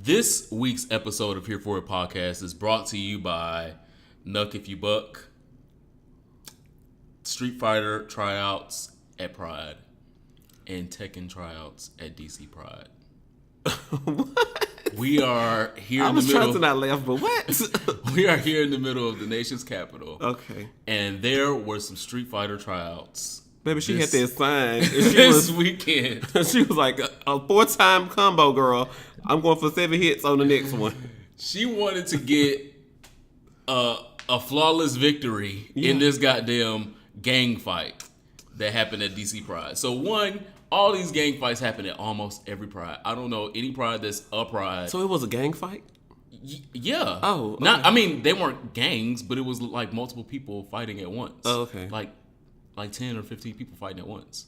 This week's episode of Here For It Podcast is brought to you by Nuck If You Buck, Street Fighter tryouts at Pride, and Tekken tryouts at DC Pride. What? We are here I in the was middle. trying to not laugh, but what? We are here in the middle of the nation's capital. Okay. And there were some Street Fighter tryouts. Baby, she had that sign. And she This weekend. She was like a 4-time combo girl. I'm going for 7 hits on the next one. She wanted to get a flawless victory in this goddamn gang fight that happened at DC Pride. So all these gang fights happen at almost every Pride. I don't know any Pride that's a Pride. So it was a gang fight? Yeah. Oh, okay. I mean, they weren't gangs, but it was like multiple people fighting at once. Oh, okay. Like 10 or 15 people fighting at once.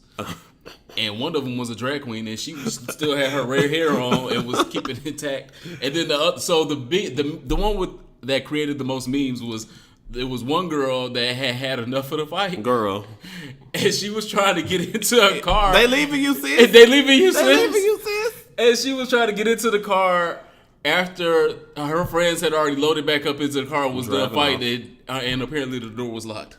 And one of them was a drag queen, and she still had her red hair on and was keeping it intact. And then the other, so the one that created the most memes was there was one girl that had enough of the fight. Girl. And she was trying to get into her car. They leaving you, sis? And they leaving you, sis? They leaving you, sis? And she was trying to get into the car after her friends had already loaded back up into the car and was done fighting, and apparently the door was locked.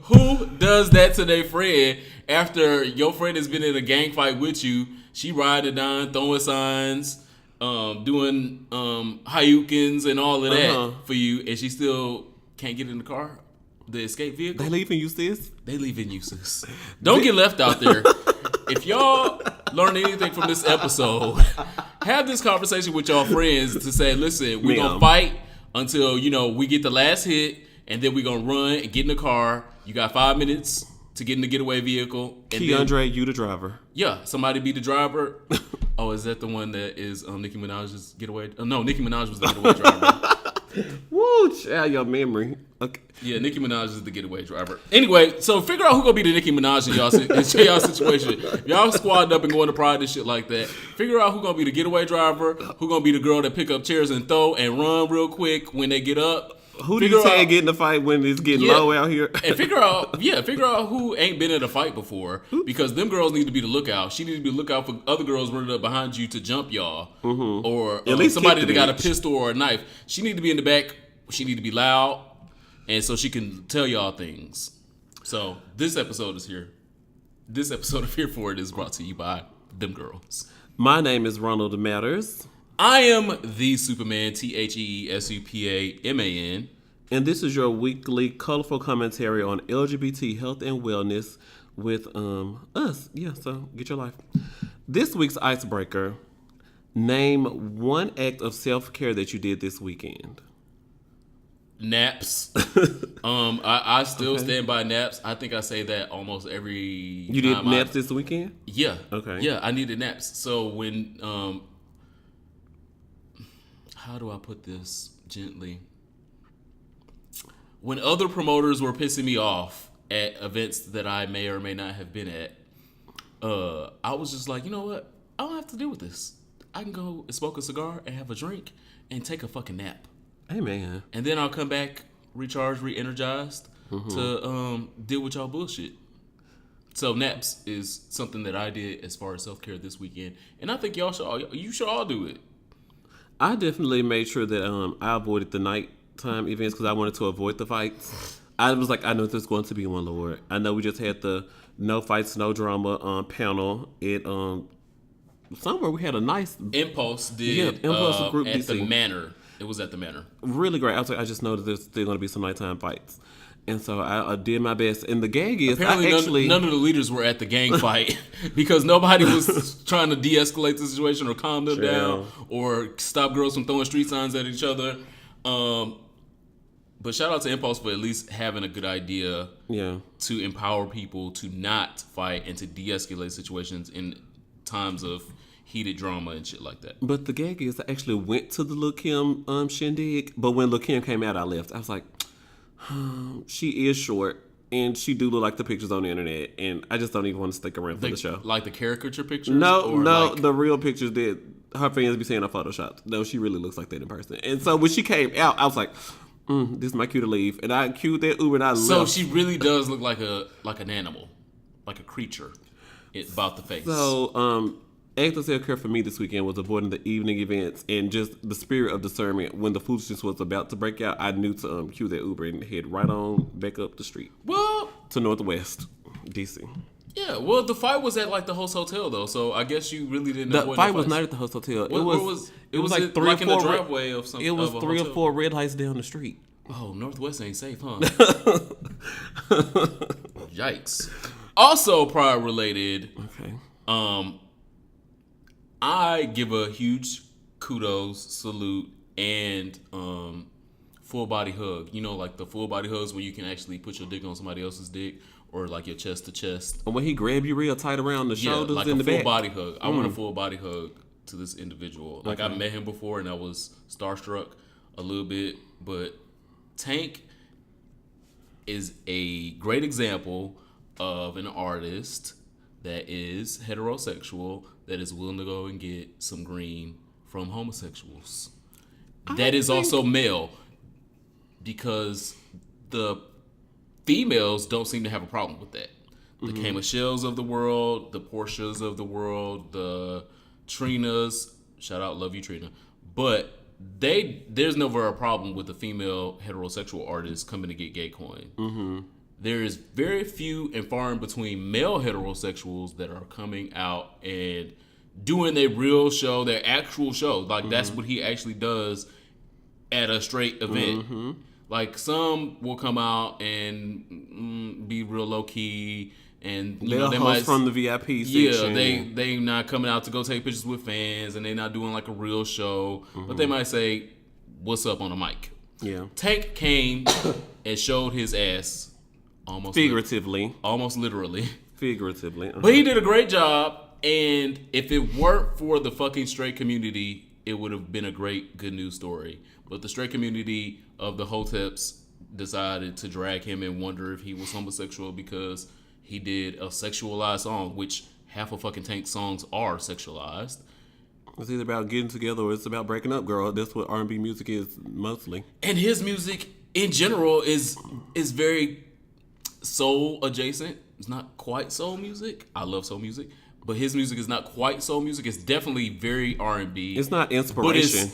Who does that to their friend after your friend has been in a gang fight with you? She riding down, throwing signs, doing Hayoukens and all of that for you, and she still can't get in the car, the escape vehicle. They leaving you, sis? They leaving you, sis. Don't get left out there. If y'all learn anything from this episode, have this conversation with y'all friends to say, listen, we're going to fight until, we get the last hit, and then we're going to run and get in the car. You got 5 minutes to get in the getaway vehicle. And Keandre, you the driver. Yeah, somebody be the driver. Oh, is that the one that is Nicki Minaj's getaway? No, Nicki Minaj was the getaway driver. Woo, child, your memory. Okay. Yeah, Nicki Minaj is the getaway driver. Anyway, so figure out who gonna be the Nicki Minaj in y'all situation. If y'all squad up and going to Pride and shit like that, figure out who gonna be the getaway driver, who gonna be the girl that pick up chairs and throw and run real quick when they get up. Who do you say get in the fight when it's getting low out here? And figure out who ain't been in a fight before, because them girls need to be the lookout. She needs to be the lookout for other girls running up behind you to jump y'all, or at least somebody that got a pistol or a knife. She need to be in the back. She need to be loud, and so she can tell y'all things. So this episode is here. This episode of Here For It is brought to you by them girls. My name is Ronald Matters. I am the Superman, TheSupaman. And this is your weekly colorful commentary on LGBT health and wellness with us. Yeah, so get your life. This week's icebreaker: name one act of self-care that you did this weekend. Naps. I still stand by naps. I think I say that almost every You did naps this weekend? Yeah. Okay. Yeah, I needed naps. So when how do I put this gently? When other promoters were pissing me off at events that I may or may not have been at, I was just like, you know what? I don't have to deal with this. I can go smoke a cigar and have a drink and take a fucking nap. Hey, man. And then I'll come back recharged, re-energized to deal with y'all bullshit. So naps is something that I did as far as self-care this weekend. And I think you should all do it. I definitely made sure that I avoided the nighttime events because I wanted to avoid the fights. I was like, I know there's going to be one, Lord. I know we just had the No Fights, No Drama panel at somewhere we had a nice... Impulse did Impulse group at DC. the Manor. It was at the Manor. Really great. I was like, I just know that there's still going to be some nighttime fights. And so I did my best. And the gag is, apparently none of the leaders were at the gang fight because nobody was trying to de-escalate the situation or calm them down or stop girls from throwing street signs at each other. But shout out to Impulse for at least having a good idea to empower people to not fight and to de-escalate situations in times of heated drama and shit like that. But the gag is, I actually went to the Lil' Kim shindig, but when Lil' Kim came out, I left. I was like, she is short, and she do look like the pictures on the internet, and I just don't even want to stick around for the show. Like the caricature pictures? No, the real pictures that her fans be saying are photoshopped. No, she really looks like that in person. And so when she came out, I was like, this is my cue to leave. And I queued that Uber and I left. So she really does look like an animal, like a creature about the face. So Act of self-care for me this weekend was avoiding the evening events and just the spirit of discernment. When the foolishness was about to break out, I knew to cue that Uber and head right on back up the street. Well, to Northwest DC. Yeah, well, the fight was at like the host hotel though, so I guess you really didn't. The fight was not at the host hotel. It was like three or four in the driveway of something. It was 3 or 4 red lights down the street. Oh, Northwest ain't safe, huh? Yikes. Also, prior related. Okay. I give a huge kudos, salute, and full body hug. You know, like the full body hugs where you can actually put your dick on somebody else's dick. Or like your chest to chest. And when he grabbed you real tight around the shoulders like in the back. a full body hug. I want a full body hug to this individual. Like I met him before and I was starstruck a little bit. But Tank is a great example of an artist that is heterosexual that is willing to go and get some green from homosexuals. That is also male. Because the females don't seem to have a problem with that. The K. Michelle's of the world, the Portias of the world, the Trinas. Shout out, love you, Trina. But there's never a problem with a female heterosexual artist coming to get gay coin. Mm-hmm. There is very few and far in between male heterosexuals that are coming out and doing their real show, their actual show. Like that's what he actually does at a straight event. Mm-hmm. Like some will come out and be real low key, and they might from the VIP section. Yeah, they not coming out to go take pictures with fans, and they not doing like a real show, but they might say, "What's up?" on a mic. Yeah, Tank came and showed his ass, almost figuratively, almost literally, figuratively. But he did a great job, and if it weren't for the fucking straight community, it would have been a great good news story. But the straight community of the Hoteps decided to drag him and wonder if he was homosexual because he did a sexualized song, which half of fucking Tank's songs are sexualized. It's either about getting together or it's about breaking up, girl. That's what R&B music is mostly. And his music in general is very soul adjacent. It's not quite soul music. I love soul music. But his music is not quite soul music. It's definitely very R&B. It's not inspiration.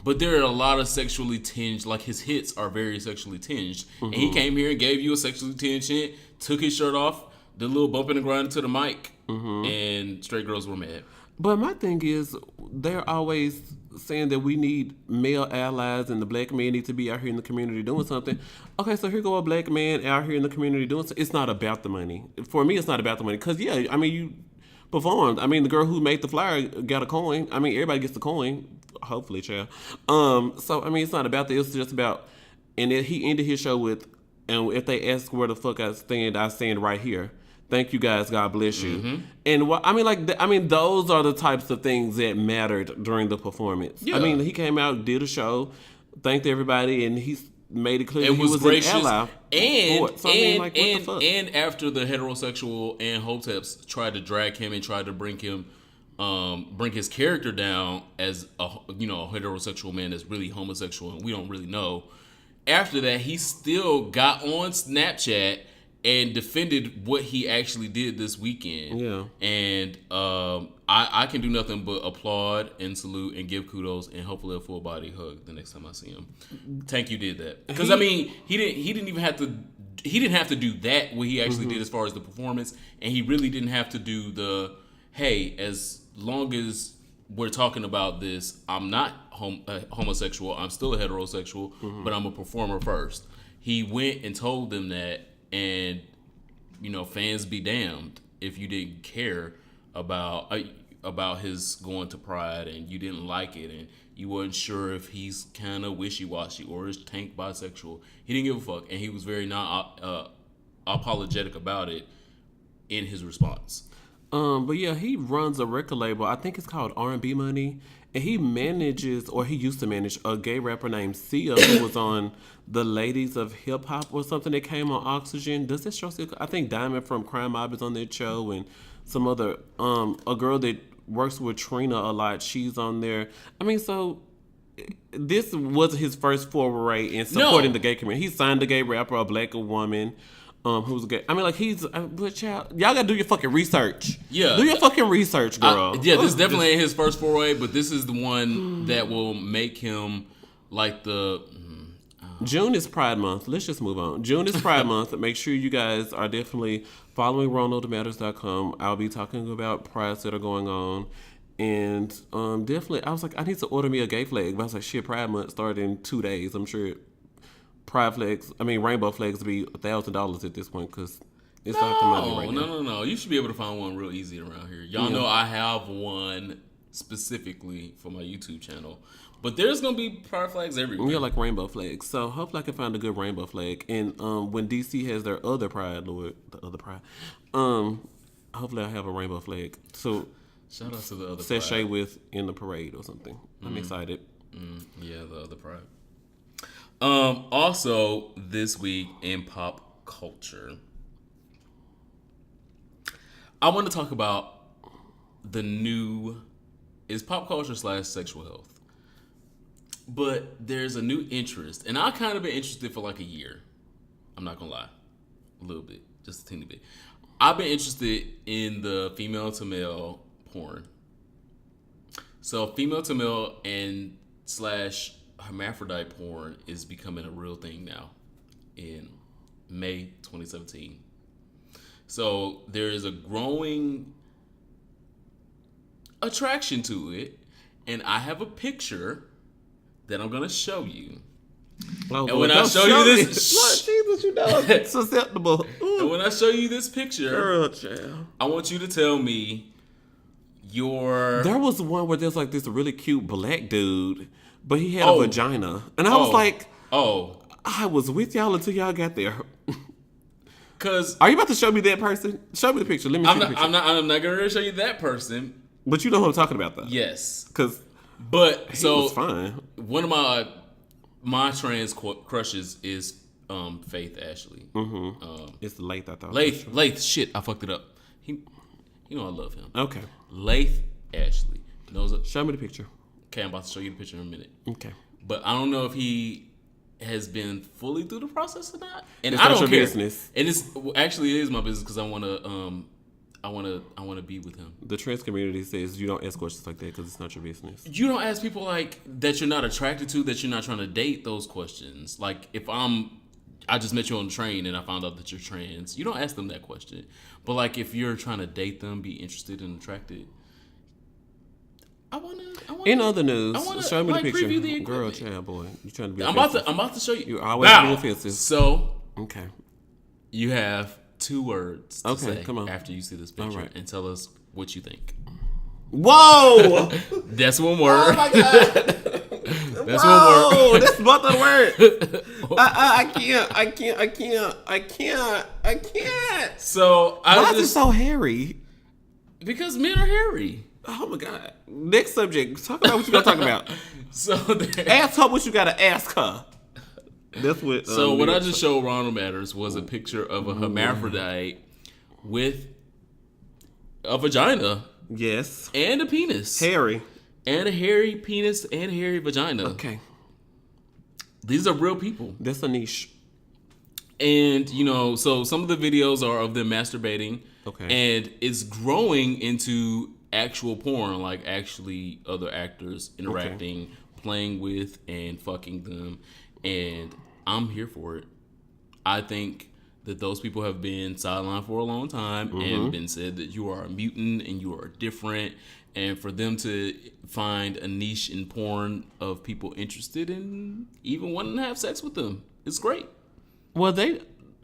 But there are a lot of sexually tinged, like his hits are very sexually tinged. And he came here and gave you a sexually tinged hit, took his shirt off, did a little bump and grind to the mic, and straight girls were mad. But my thing is, they're always saying that we need male allies and the black men need to be out here in the community doing something. Okay, so here go a black man out here in the community doing something. It's not about the money. For me, it's not about the money. Because, yeah, I mean, you performed. I mean, the girl who made the flyer got a coin. I mean, everybody gets the coin. Hopefully, child. So, I mean, it's not about that. It's just about, and then he ended his show with, and if they ask where the fuck I stand right here. Thank you guys. God bless you. And what I mean, those are the types of things that mattered during the performance. Yeah. I mean, he came out, did a show, thanked everybody, and he made it clear he was gracious, an ally. And after the heterosexual and Hoteps tried to drag him and tried to bring his character down as a heterosexual man that's really homosexual and we don't really know. After that, he still got on Snapchat and defended what he actually did this weekend. Yeah. And I can do nothing but applaud and salute and give kudos and hopefully a full body hug the next time I see him. Tank, you did that. Because I mean, he didn't have to do that what he actually did as far as the performance, and he really didn't have to do the, hey, as long as we're talking about this, I'm not homosexual, I'm still a heterosexual, but I'm a performer first. He went and told them that. And, fans be damned if you didn't care about his going to Pride and you didn't like it and you wasn't sure if he's kind of wishy-washy or is Tank bisexual. He didn't give a fuck, and he was very not apologetic about it in his response. But yeah, he runs a record label. I think it's called R&B Money. And he manages, or he used to manage, a gay rapper named Sia who was on the Ladies of Hip Hop or something that came on Oxygen. Does this show still? I think Diamond from Crime Mob is on that show, and some other a girl that works with Trina a lot. She's on there. I mean, so this was his first foray in supporting the gay community. He signed a gay rapper, a black woman. who's gay. I mean, like he's, but child, y'all gotta do your fucking research. Yeah, do your fucking research, girl. This definitely ain't his first foray, but this is the one that will make him like the. June is Pride Month. Let's just move on. June is Pride Month. Make sure you guys are definitely following RonaldMatters.com. I'll be talking about prides that are going on. And definitely, I was like, I need to order me a gay flag. But I was like, shit, Pride Month started in 2 days. I'm sure rainbow flags will be $1,000 at this point because it's not the money right now. No. You should be able to find one real easy around here. Y'all know I have one specifically for my YouTube channel. But there's going to be pride flags everywhere. Yeah, like rainbow flags. So hopefully I can find a good rainbow flag. And when DC has their other pride, hopefully I have a rainbow flag. So shout out to the other sashay pride. with in the parade or something. I'm excited. Yeah, the other pride. Also, this week in pop culture, I want to talk about the new pop culture / sexual health. But there's a new interest, and I've kind of been interested for like a year. I'm not gonna lie, a little bit, just a teeny bit. I've been interested in the female to male porn. So female to male and / hermaphrodite porn is becoming a real thing now in May 2017. So there is a growing attraction to it, and I have a picture that I'm gonna show you. Oh, and when I show you this, Jesus, you know it's susceptible. And when I show you this picture, girl, child, I want you to tell me your. There was one where there's like this really cute black dude, but he had a vagina, and I was like, I was with y'all until y'all got there. Cause are you about to show me that person? Show me the picture. Let me see the picture. I'm not gonna show you that person. But you know who I'm talking about, though. Yes. But so was fine. One of my trans crushes is Faith Ashley. Mm-hmm. It's Lath, I thought. Lath. Shit, I fucked it up. I love him. Okay. Lath Ashley. Show me the picture. Okay, I'm about to show you the picture in a minute. Okay. But I don't know if he has been fully through the process or not. And it's I don't care. Business. And it is my business because I want to be with him. The trans community says you don't ask questions like that because it's not your business. You don't ask people like that you're not attracted to, that you're not trying to date, those questions. Like if I just met you on the train and I found out that you're trans, you don't ask them that question. But like if you're trying to date them, be interested and attracted, I want to. In other news, show me the picture. The girl, child, boy, you trying to be? I'm about to show you. You're always being offensive. So okay, you have 2 words to say come on. after you see this picture and tell us what you think. Whoa! That's one word. Oh my god! That's one word. That's not the word. I can't. So why is it so hairy? Because men are hairy. Oh my god. Next subject. Talk about what you gonna talk about. So ask her what you gotta ask her. That's what. So what I just showed Ronald Matters was a picture of a hermaphrodite with a vagina. Yes. And a penis. Hairy. And a hairy penis and hairy vagina. Okay. These are real people. That's a niche. And, so some of the videos are of them masturbating. Okay. And it's growing into actual porn, like actually other actors interacting, playing with, and fucking them. And I'm here for it. I think that those people have been sidelined for a long time and been said that you are a mutant and you are different. And for them to find a niche in porn of people interested in even wanting to have sex with them, it's great. Well,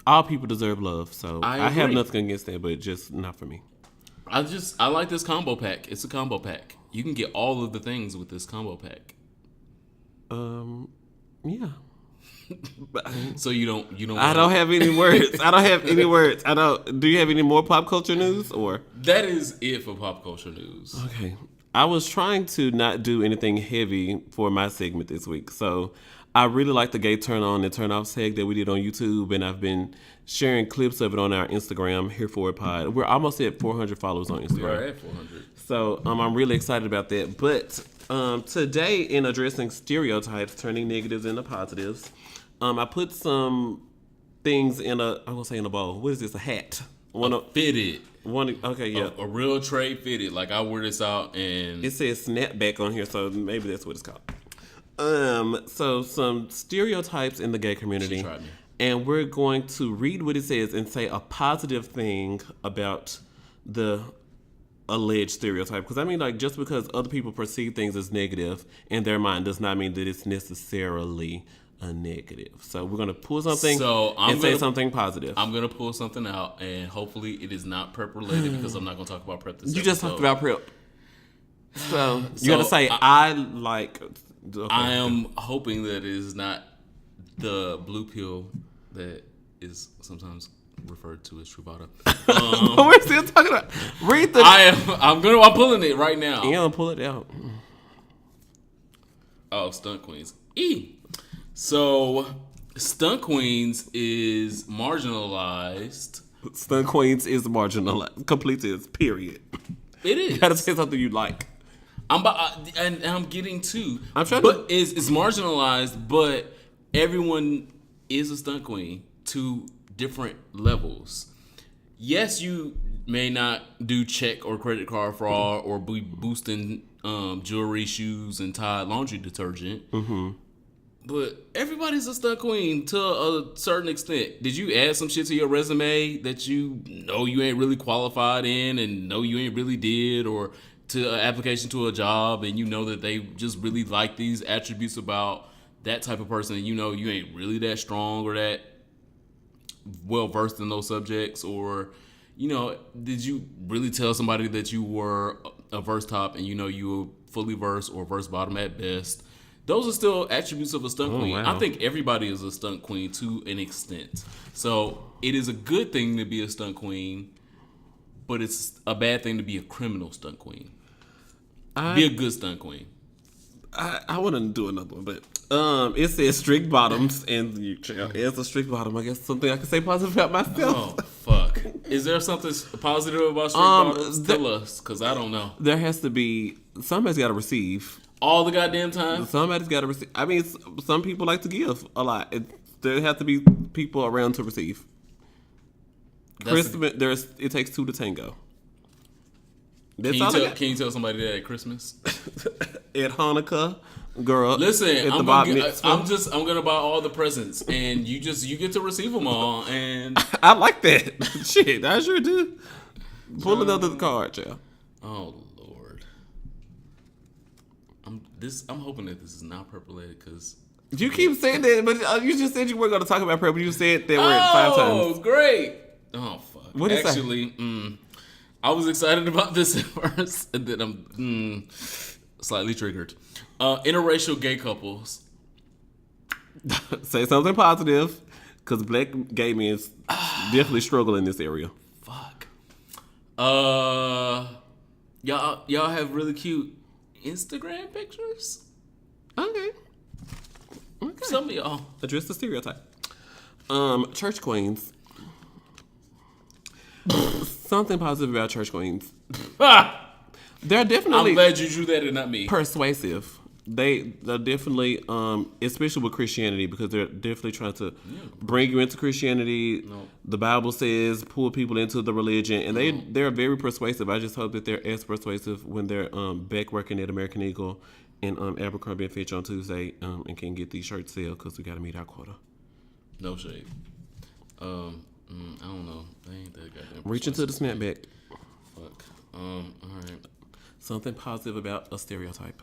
all people deserve love, so I have agree. nothing against that, but just not for me. I like this combo pack. It's a combo pack. You can get all of the things with this combo pack. Yeah. So you don't. I don't have any words. I don't have any words. Do you have any more pop culture news or? That is it for pop culture news. Okay. I was trying to not do anything heavy for my segment this week, so I really like the gay turn on and turn off tag that we did on YouTube, and I've been sharing clips of it on our Instagram, Here For It Pod. We're almost at 400 followers on Instagram. We're at 400. So I'm really excited about that. But today, in addressing stereotypes, turning negatives into positives, I put some things I'm gonna say in a bowl. What is this? A hat? Fitted. Okay, yeah. A real trade fitted. Like I wear this out and It says snapback on here, so maybe that's what it's called. So some stereotypes in the gay community. She tried me. And we're going to read what it says and say a positive thing about the alleged stereotype. Because I mean, like, just because other people perceive things as negative in their mind does not mean that it's necessarily a negative. So we're gonna pull something and say something positive. I'm gonna pull something out, and hopefully it is not prep related because I'm not gonna talk about prep this You episode. just talked about prep. So you gotta say I like. Okay. I am hoping that it is not the blue pill that is sometimes referred to as Truvada. We're still talking about. Read the. I'm pulling it right now. You gonna pull it out. Oh, Stunt Queens. So, Stunt Queens is marginalized. Stunt Queens is marginalized. Complete is period. It is. You gotta say something you like. I'm getting to. I'm trying but it's marginalized, but everyone is a stunt queen to different levels. Yes, you may not do check or credit card fraud or be boosting jewelry, shoes, and Tide laundry detergent. Mm-hmm. But everybody's a stunt queen to a certain extent. Did you add some shit to your resume that you know you ain't really qualified in and know you ain't really did, or to an application to a job and you know that they just really like these attributes about that type of person and you know you ain't really that strong or that well versed in those subjects? Or, you know, did you really tell somebody that you were a verse top and you know you were fully verse or verse bottom at best? Those are still attributes of a stunt queen. Wow. I think everybody is a stunt queen to an extent. So it is a good thing to be a stunt queen, but it's a bad thing to be a criminal stunt queen. Be a good stunt queen. I want to do another one, but it says strict bottoms, and it's a strict bottom. I guess something I can say positive about myself. Oh, fuck. Is there something positive about strict bottoms? Tell us, because I don't know. There has to be, somebody's got to receive. All the goddamn time? Somebody's got to receive. I mean, some people like to give a lot. There have to be people around to receive. Christmas, it takes two to tango. Can you tell somebody that at Christmas? At Hanukkah, girl. Listen, I'm gonna buy all the presents, and you get to receive them all. And I like that. Shit, I sure do. Pull another card, yeah. Oh Lord, I'm hoping that this is not prep related because you keep saying that, but you just said you weren't gonna talk about prep, but you said that word 5 times. Oh, great. Oh fuck. What is actually? I was excited about this at first, and then I'm slightly triggered. Interracial gay couples. Say something positive, because black gay men definitely struggle in this area. Fuck. Y'all have really cute Instagram pictures? Okay. Some of y'all. Address the stereotype. Church queens. Something positive about church queens. They're definitely. I'm glad you drew that and not me. Persuasive. They're definitely, especially with Christianity, because they're definitely trying to bring you into Christianity. No. The Bible says pull people into the religion, and they're very persuasive. I just hope that they're as persuasive when they're back working at American Eagle and Abercrombie & Fitch on Tuesday, and can get these shirts sale because we got to meet our quota. No shade. I don't know. They ain't that goddamn. Reach into the snapback. Fuck. All right. Something positive about a stereotype.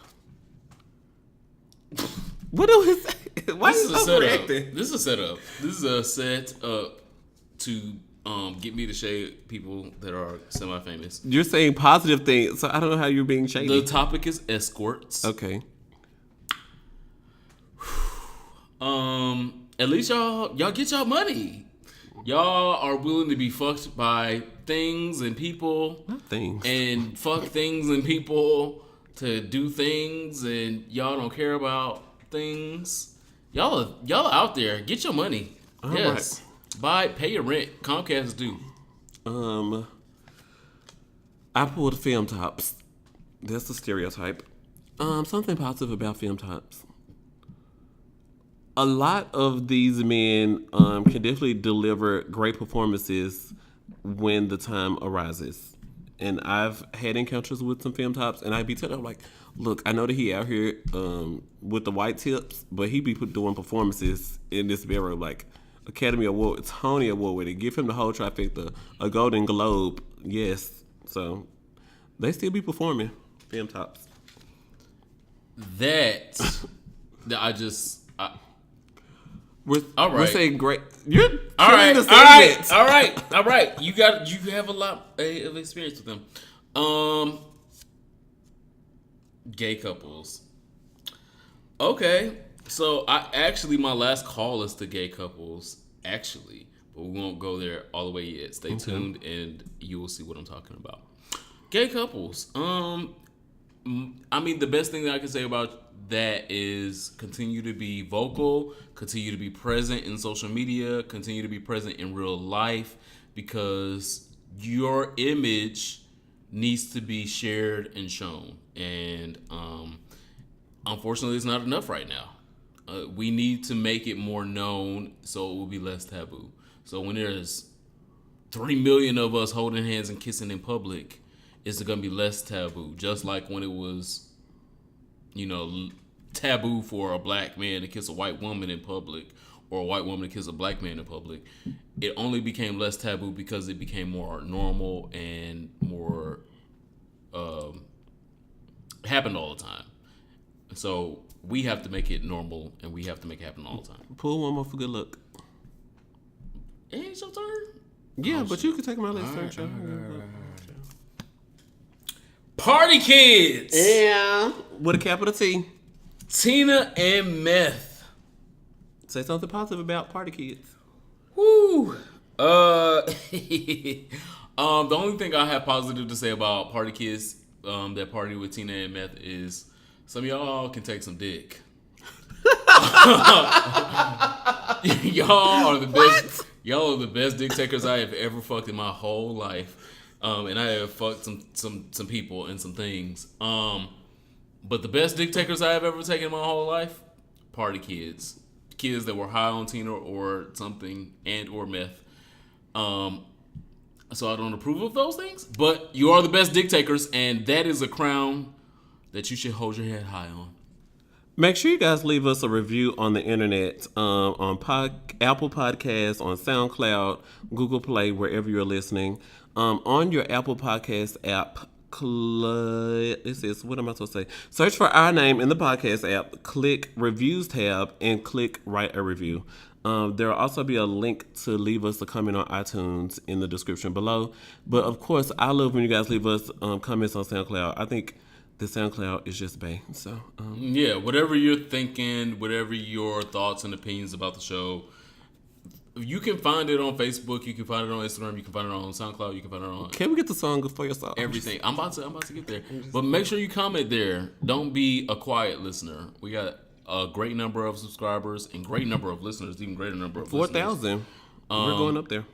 What do we say? Why this is a setup. This is a setup. This is a set up to get me to shade people that are semi-famous. You're saying positive things, so I don't know how you're being shady. The topic is escorts. Okay. At least y'all get y'all money. Y'all are willing to be fucked by things and people. Not things. And fuck things and people to do things, and y'all don't care about things. Y'all are out there. Get your money. All yes. Right. Pay your rent. Comcast is due. I pulled film tops. That's a stereotype. Something positive about film tops. a lot of these men can definitely deliver great performances when the time arises. And I've had encounters with some film tops, and I'd be telling them, like, look, I know that he out here with the white tips, but he be doing performances in this bedroom, like Academy Award, Tony Award winning. Give him the whole trifecta, a Golden Globe, yes. So they still be performing film tops. We're saying great. You're all right. You have a lot of experience with them. Gay couples. Okay, so my last call is to gay couples. Actually, but we won't go there all the way yet. Stay tuned, and you will see what I'm talking about. Gay couples. I mean, the best thing that I can say about that is continue to be vocal, continue to be present in social media, continue to be present in real life, because your image needs to be shared and shown. And unfortunately, it's not enough right now. We need to make it more known so it will be less taboo. So when there's 3 million of us holding hands and kissing in public, it's going to be less taboo. Just like when it was, taboo for a black man to kiss a white woman in public, or a white woman to kiss a black man in public. It only became less taboo because it became more normal and more happened all the time. So we have to make it normal, and we have to make it happen all the time. Pull one more for good luck. It ain't your turn? Yeah, but you can take my last turn. Party Kids! Yeah. With a capital T. Tina and Meth. Say something positive about Party Kids. Woo! The only thing I have positive to say about Party Kids, that party with Tina and Meth, is some of y'all can take some dick. Y'all are the best. Y'all are the best dick takers I have ever fucked in my whole life. And I have fucked some people and some things. But the best dick takers I have ever taken in my whole life, Party Kids. Kids that were high on Tina or something, and or meth. So I don't approve of those things. But you are the best dick takers, and that is a crown that you should hold your head high on. Make sure you guys leave us a review on the internet, on Apple Podcasts, on SoundCloud, Google Play, wherever you're listening. On your Apple Podcast app, what am I supposed to say? Search for our name in the podcast app, click Reviews tab, and click Write a Review. There will also be a link to leave us a comment on iTunes in the description below. But of course, I love when you guys leave us comments on SoundCloud. I think the SoundCloud is just bae. So yeah, whatever you're thinking, whatever your thoughts and opinions about the show, you can find it on Facebook, you can find it on Instagram, you can find it on SoundCloud, you can find it on... Can we get the song for yourself? Everything. I'm about to get there. But make sure you comment there. Don't be a quiet listener. We got a great number of subscribers and great number of listeners, even greater number of 4,000. We're going up there.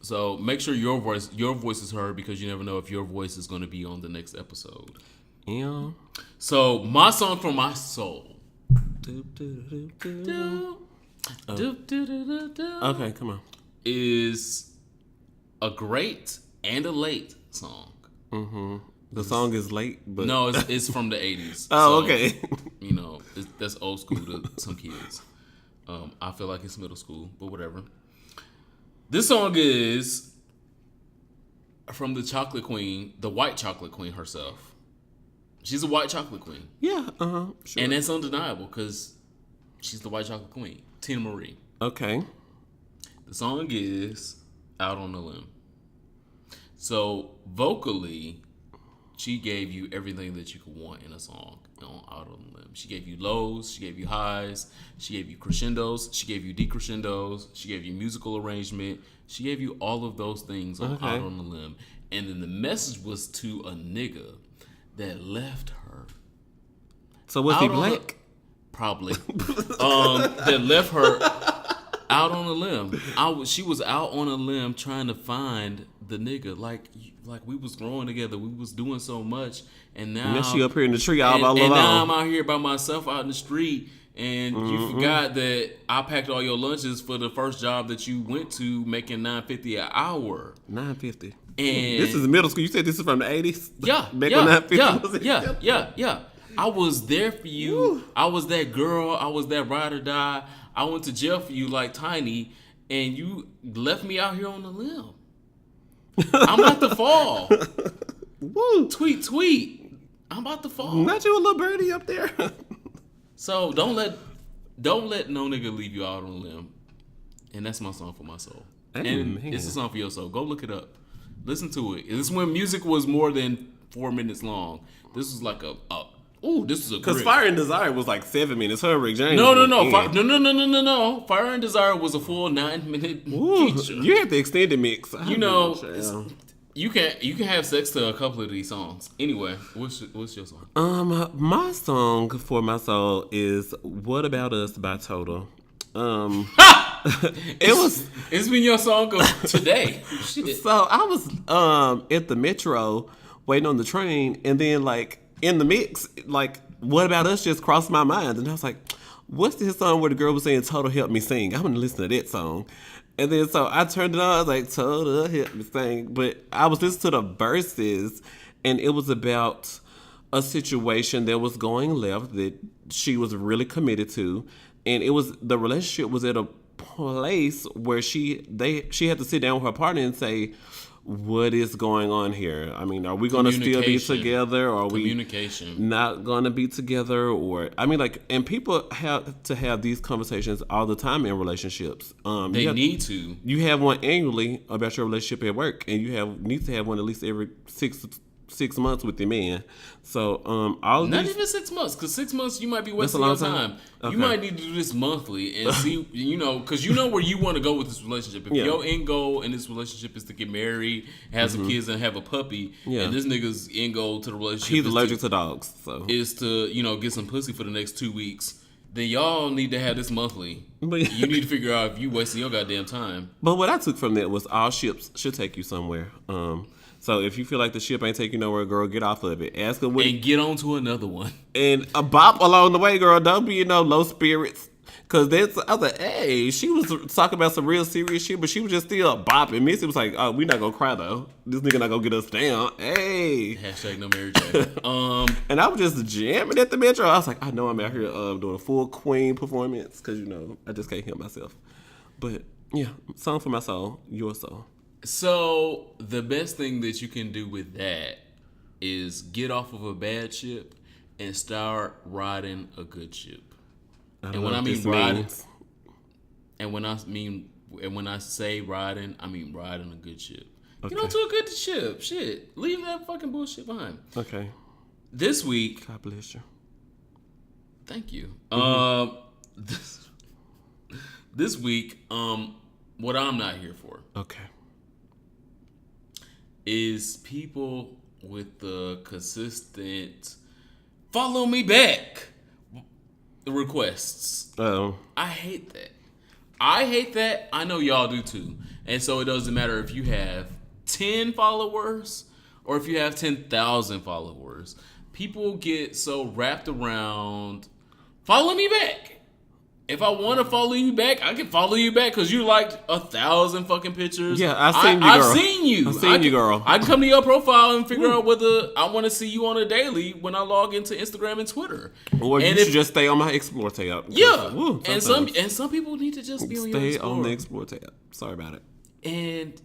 So make sure your voice is heard, because you never know if your voice is going to be on the next episode. Yeah. So my song from my soul. Okay, come on. Is a great and a late song. Mm-hmm. The song is late, but no, it's from the 80s. Oh, so, okay. That's old school to some kids. I feel like it's middle school, but whatever. This song is from the Chocolate Queen, the White Chocolate Queen herself. She's a white chocolate queen. Yeah, sure. And that's undeniable, because she's the White Chocolate Queen, Tina Marie. Okay. The song is Out on a Limb. So vocally, she gave you everything that you could want in a song on Out on a Limb. She gave you lows, she gave you highs, she gave you crescendos, she gave you decrescendos, she gave you musical arrangement, she gave you all of those things on Out on a Limb. And then the message was to a nigga that left her. So was he black? Probably. That left her out on a limb. She was out on a limb trying to find the nigga. Like we was growing together. We was doing so much, and now she up here in the tree all alone. And now I'm out here by myself out in the street, and you forgot that I packed all your lunches for the first job that you went to, making $9.50 an hour. $9.50. And this is middle school. You said this is from the 80s? Yeah. Back when $9.50 Yeah. I was there for you. Woo. I was that girl. I was that ride or die. I went to jail for you like Tiny, and you left me out here on the limb. I'm about to fall. Woo. Tweet. I'm about to fall. Not you a little birdie up there. So don't let no nigga leave you out on a limb. And that's my song for my soul. And it's a song for your soul. Go look it up. Listen to it. This is when music was more than 4 minutes long. This was like this is a because Fire and Desire was like 7 minutes. Her Rick James. No. Fire and Desire was a full 9-minute feature. You had the extended mix. You can have sex to a couple of these songs. Anyway, what's your song? My song for my soul is "What About Us" by Total. It's been your song of today. Shit. So I was at the Metro waiting on the train, and then like in the mix, like "What About Us" just crossed my mind, and I was like, "What's this song where the girl was saying Total help me sing?" I'm gonna listen to that song. And then so I turned it on, I was like, Total help me sing. But I was listening to the verses, and it was about a situation that was going left that she was really committed to. And the relationship was at a place where she had to sit down with her partner and say, what is going on here? I mean, are we going to still be together, or are we not going to be together? Or I mean, like, and people have to have these conversations all the time in relationships. They need to. You have one annually about your relationship at work, and you need to have one at least every six months with your man. So not even 6 months, because 6 months you might be wasting your time. Okay. You might need to do this monthly and see, because you know where you want to go with this relationship. If your end goal in this relationship is to get married, have some kids, and have a puppy, and this nigga's end goal to the relationship, he's allergic to dogs, so is to get some pussy for the next 2 weeks. Then y'all need to have this monthly. You need to figure out if you wasting your goddamn time. But what I took from that was all ships should take you somewhere. So if you feel like the ship ain't taking you nowhere, girl, get off of it. Ask her and get on to another one. And a bop along the way, girl. Don't be low spirits. Cause I was like, hey, she was talking about some real serious shit, but she was just still bopping. Missy was like, oh, we not gonna cry though. This nigga not gonna get us down. Hey. Hashtag no Mary J. And I was just jamming at the Metro. I was like, I know I'm out here doing a full Queen performance, cause I just can't hear myself. But yeah, song for my soul, your soul. So the best thing that you can do with that is get off of a bad ship and start riding a good ship. And when I mean riding, and when I say riding, I mean riding a good ship. Okay. Get onto a good ship. Shit, leave that fucking bullshit behind. Okay. This week, God bless you. Thank you. Mm-hmm. This week, what I'm not here for. Okay. Is people with the consistent follow me back requests. Oh. I hate that. I know y'all do too. And so it doesn't matter if you have 10 followers or if you have 10,000 followers. People get so wrapped around follow me back. If I want to follow you back, I can follow you back because you liked 1,000 fucking pictures. Yeah, I've seen you, girl. I've seen you. I've seen you, girl. I can come to your profile and figure out whether I want to see you on a daily when I log into Instagram and Twitter. Or you should just stay on my Explore tab. Yeah, and some people need to just be on your Explore. Stay on the Explore tab. Sorry about it. And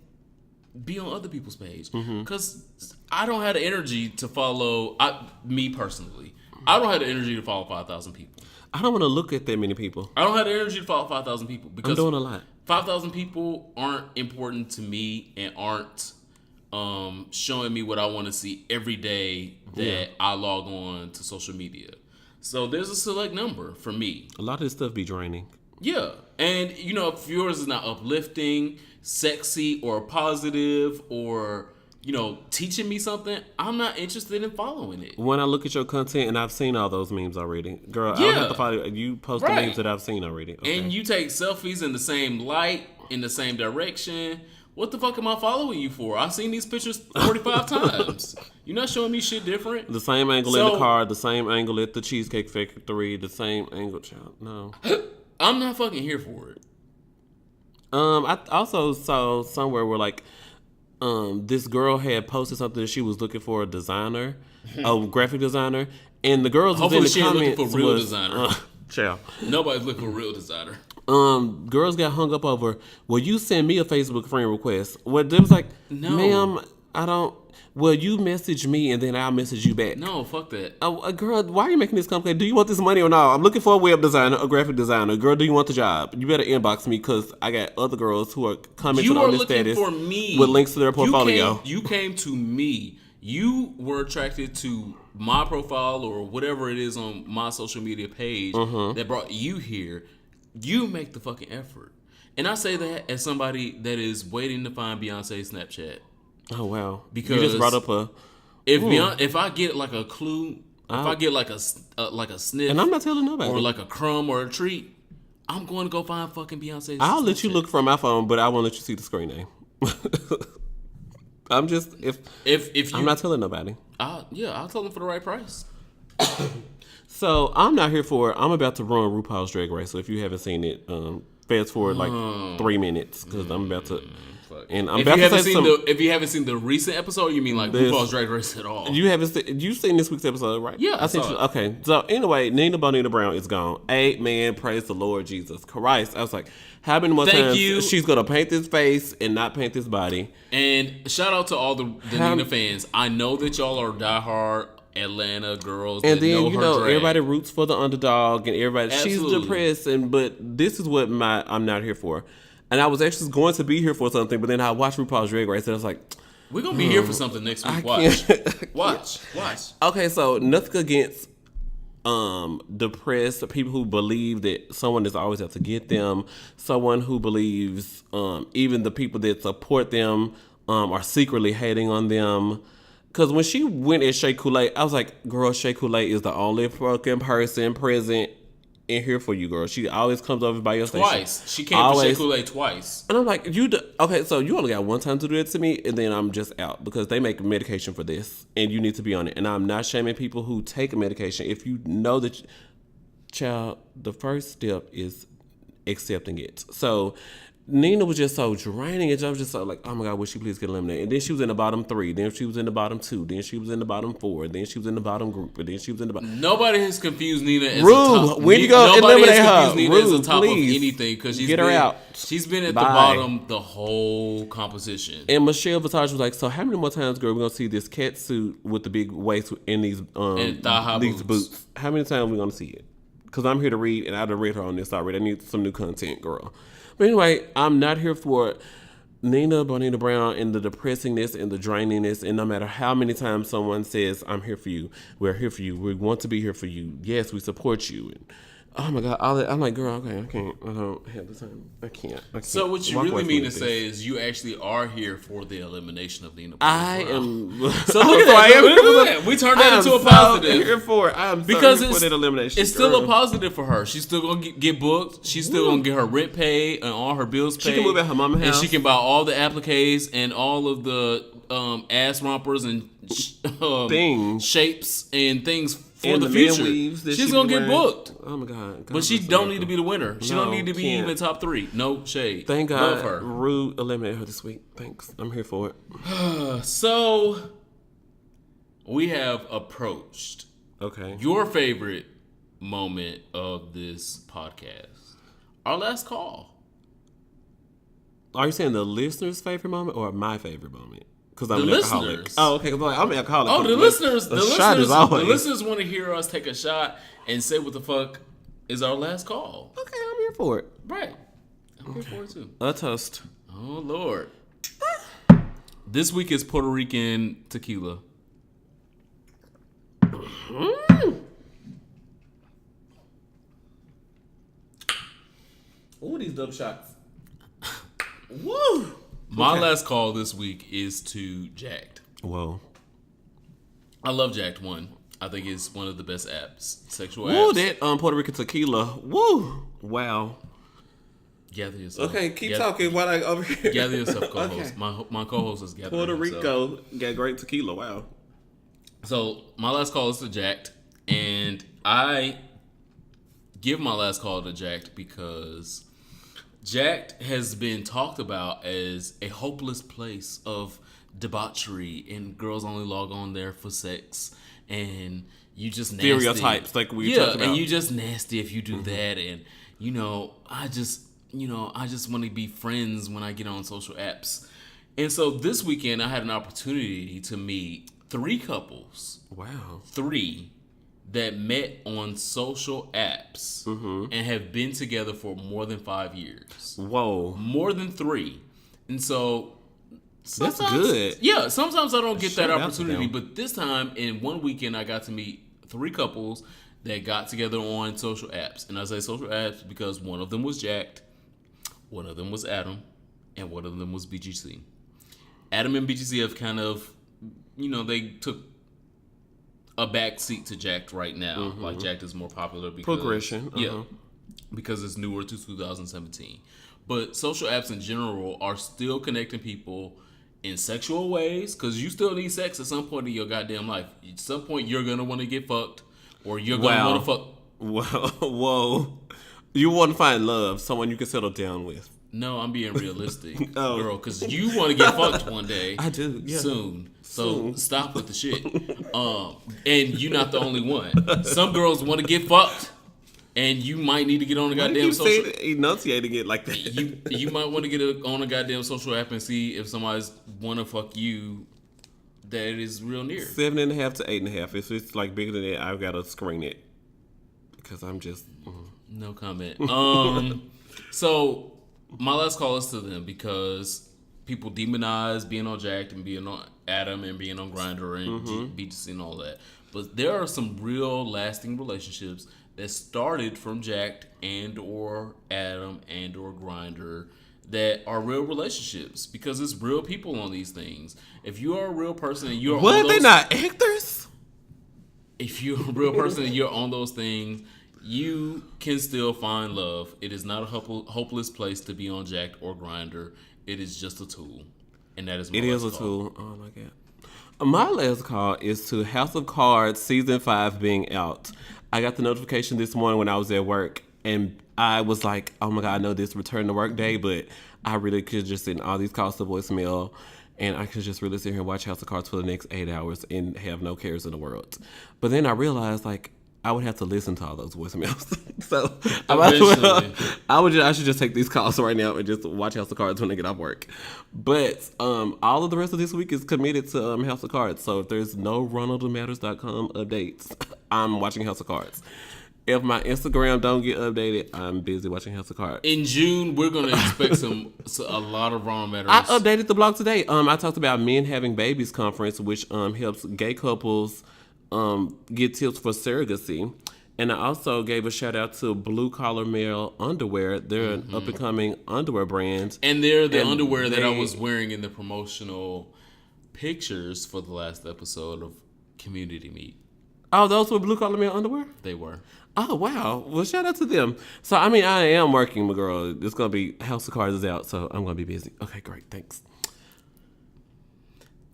be on other people's page because I don't have the energy to follow. Me personally, I don't have the energy to follow 5,000 people. I don't want to look at that many people. I don't have the energy to follow 5,000 people because I'm doing a lot. 5,000 people aren't important to me and aren't showing me what I want to see every day that I log on to social media. So there's a select number for me. A lot of this stuff be draining. Yeah. And, if yours is not uplifting, sexy, or positive, or, teaching me something, I'm not interested in following it. When I look at your content, and I've seen all those memes already. Girl, I don't have to follow you. Post the memes that I've seen already. Okay. And you take selfies in the same light, in the same direction, What the fuck am I following you for? I've seen these pictures 45 times. You're not showing me shit different. The same angle in the car, the same angle at the Cheesecake Factory, the same angle. No. I'm not fucking here for it. I also saw somewhere where like this girl had posted something that she was looking for a designer, a graphic designer, and the girls was in the comments looking for real designer. Child. Nobody's looking for a real designer. Girls got hung up over, well, you send me a Facebook friend request. Well, it was like, no, ma'am, I don't. Well, you message me and then I'll message you back. No, fuck that. Girl, why are you making this complicated? Do you want this money or not? I'm looking for a web designer, a graphic designer. Girl, do you want the job? You better inbox me because I got other girls who are commenting on this status for me. With links to their portfolio. You came to me. You were attracted to my profile or whatever it is on my social media page that brought you here. You make the fucking effort. And I say that as somebody that is waiting to find Beyonce's Snapchat. Oh, wow. Because you just brought up a... If I get like a clue, if I get like a sniff... And I'm not telling nobody. Or like a crumb or a treat, I'm going to go find fucking Beyonce's I'll Snapchat. let you look from my phone, but I won't let you see the screen name. I'm just... If you, I'm not telling nobody. I'll tell them for the right price. So I'm not here for it. I'm about to run RuPaul's Drag Race. So if you haven't seen it, fast forward like 3 minutes because I'm about to. And I'm about to say if you haven't seen the recent episode, you mean like RuPaul's Drag Race at all? You've seen this week's episode, right? Yeah, I saw it. Okay. So anyway, Nina Bonita Brown is gone. Amen. Praise the Lord Jesus Christ. I was like, how many more times she's gonna paint this face and not paint this body? And shout out to all the Nina fans. I know that y'all are diehard Atlanta girls, and then know her everybody roots for the underdog, and everybody she's depressed, but this is what I'm not here for. And I was actually going to be here for something, but then I watched RuPaul's Drag Race, and I was like, we're gonna be here for something next week. Watch. Okay, so nothing against depressed people who believe that someone is always out to get them, someone who believes even the people that support them are secretly hating on them. Because when she went at Shea Coulee, I was like, girl, Shea Coulee is the only fucking person present in here for you, girl. She always comes over by your station. Twice. She came to Shea Coulee twice. And I'm like, okay, so you only got one time to do that to me, and then I'm just out. Because they make medication for this, and you need to be on it. And I'm not shaming people who take medication. If you know that, child, the first step is accepting it. So Nina was just so draining, and I was just so like, oh my God, would she please get eliminated? And then she was in the bottom 3, then she was in the bottom 2, then she was in the bottom 4, then she was in the bottom group, and then she was in the bottom. Nobody has confused Nina as a top. When you go eliminate her, Nina as a top please. Of anything because get her out. She's been at the bottom the whole composition. And Michelle Visage was like, so how many more times, girl, we're gonna see this cat suit with the big waist in these boots? How many times are we gonna see it? Because I'm here to read, and I've read her on this already. I need some new content, girl. But anyway, I'm not here for Nina Bonita Brown and the depressingness and the drainingness. And no matter how many times someone says, I'm here for you, we're here for you, we want to be here for you, yes, we support you. And, oh my God, I'm like, girl, okay, I don't have the time. I can't. So what you really mean to say is you actually are here for the elimination of Nina Bonita Brown. I am. So look at that. We turned that into a positive. I'm here for it. I'm because for that elimination. It's still a positive for her. She's still going to get booked. She's still going to get her rent paid and all her bills paid. She can move at her mama's house. And she can buy all the appliques and all of the ass rompers and things, shapes and things for the future. She's gonna get booked. Oh my God! But she don't need to be the winner. She don't need to be even top 3. No shade. Thank God. Love her. Rue eliminated her this week. Thanks. I'm here for it. So we have approached your favorite moment of this podcast. Our last call. Are you saying the listener's favorite moment or my favorite moment? Because I'm an alcoholic. Listeners. Oh, okay. I'm an alcoholic. Oh, the listeners want to hear us take a shot and say what the fuck is our last call. Okay, I'm here for it. Right. I'm here for it too. A toast. Oh, Lord. This week is Puerto Rican tequila. Ooh, these double shots. Woo! My last call this week is to Jacked. Whoa. I love Jacked 1. I think it's one of the best apps. Sexual apps. Woo, that Puerto Rican tequila. Woo! Wow. Gather yourself. Okay, keep talking while I over here. Gather yourself, co-host. Okay. My co-host is gathering Puerto himself. Rico got great tequila. Wow. So my last call is to Jacked, and I give my last call to Jacked because Jacked has been talked about as a hopeless place of debauchery, and girls only log on there for sex, and you just nasty. Stereotypes, like we talked about. And you just nasty if you do that, and I just want to be friends when I get on social apps. And so this weekend I had an opportunity to meet 3 couples. Wow. 3 that met on social apps and have been together for more than 5 years. Whoa. More than 3. And so that's good. Yeah, sometimes I don't get that Shout out to opportunity, them. but this time in one weekend I got to meet 3 couples that got together on social apps. And I say social apps because one of them was Jacked, one of them was Adam, and one of them was BGC. Adam and BGC have kind of, they took a back seat to Jacked right now. Like Jacked is more popular because Progression. Yeah, because it's newer to 2017. But social apps in general are still connecting people in sexual ways, because you still need sex at some point in your goddamn life. At some point you're gonna want to get fucked, or you're gonna want to fuck. Whoa. You want to find love, someone you can settle down with. No, I'm being realistic, girl, because you want to get fucked one day. I do, yeah. Soon. So stop with the shit. And you're not the only one. Some girls want to get fucked, and you might need to get on a goddamn social. Enunciating it like that. You might want to get on a goddamn social app and see if somebody's want to fuck you that is real near. 7.5 to 8.5. If it's like bigger than that, I've got to screen it because I'm just. No comment. So my last call is to them because people demonize being on Jacked and being on Adam and being on Grindr and BGC and all that. But there are some real lasting relationships that started from Jacked and or Adam and or Grindr that are real relationships because it's real people on these things. If you are a real person and you're what? on those, They not actors? If you're a real person and you're on those things, you can still find love. It is not a hopeless place to be on Jacked or Grindr. It is just a tool, and that is my last call. Tool. Oh my god. My last call is to House of Cards season 5 being out. I got the notification this morning when I was at work, and I was like, "Oh my god, I know this return to work day, but I really could just send all these calls to voicemail, and I could just really sit here and watch House of Cards for the next 8 hours and have no cares in the world." But then I realized, like, I would have to listen to all those voicemails. So I should just take these calls right now and just watch House of Cards when I get off work. But all of the rest of this week is committed to House of Cards. So if there's no RonaldMatters.com updates, I'm watching House of Cards. If my Instagram don't get updated, I'm busy watching House of Cards. In June, we're gonna expect a lot of Ronald Matters. I updated the blog today. I talked about Men Having Babies conference, which helps gay couples get tips for surrogacy. And I also gave a shout out to Blue Collar Male Underwear. They're an up and coming underwear brand. And they're the underwear that I was wearing in the promotional pictures for the last episode of Community Meet. Oh, those were Blue Collar Male Underwear? They were. Oh, wow. Well, shout out to them. So, I mean, I am working, my girl. It's going to be House of Cards is out, so I'm going to be busy. Okay, great. Thanks.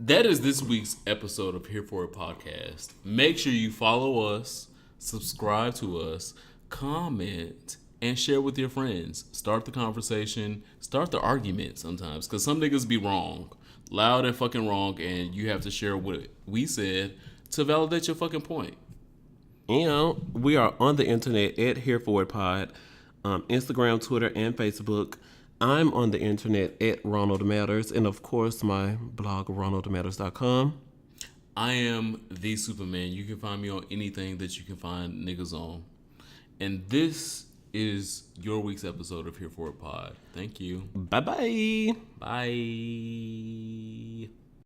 That is this week's episode of Here For It Podcast. Make sure you follow us, subscribe to us, comment, and share with your friends. Start the conversation, start the argument sometimes, because some niggas be wrong, loud and fucking wrong, and you have to share what we said to validate your fucking point. You know, we are on the internet at Here For It Pod, Instagram, Twitter, and Facebook. I'm on the internet at Ronald Matters, and of course, my blog, RonaldMatters.com. I am the Superman. You can find me on anything that you can find niggas on. And this is your week's episode of Here For It Pod. Thank you. Bye-bye. Bye.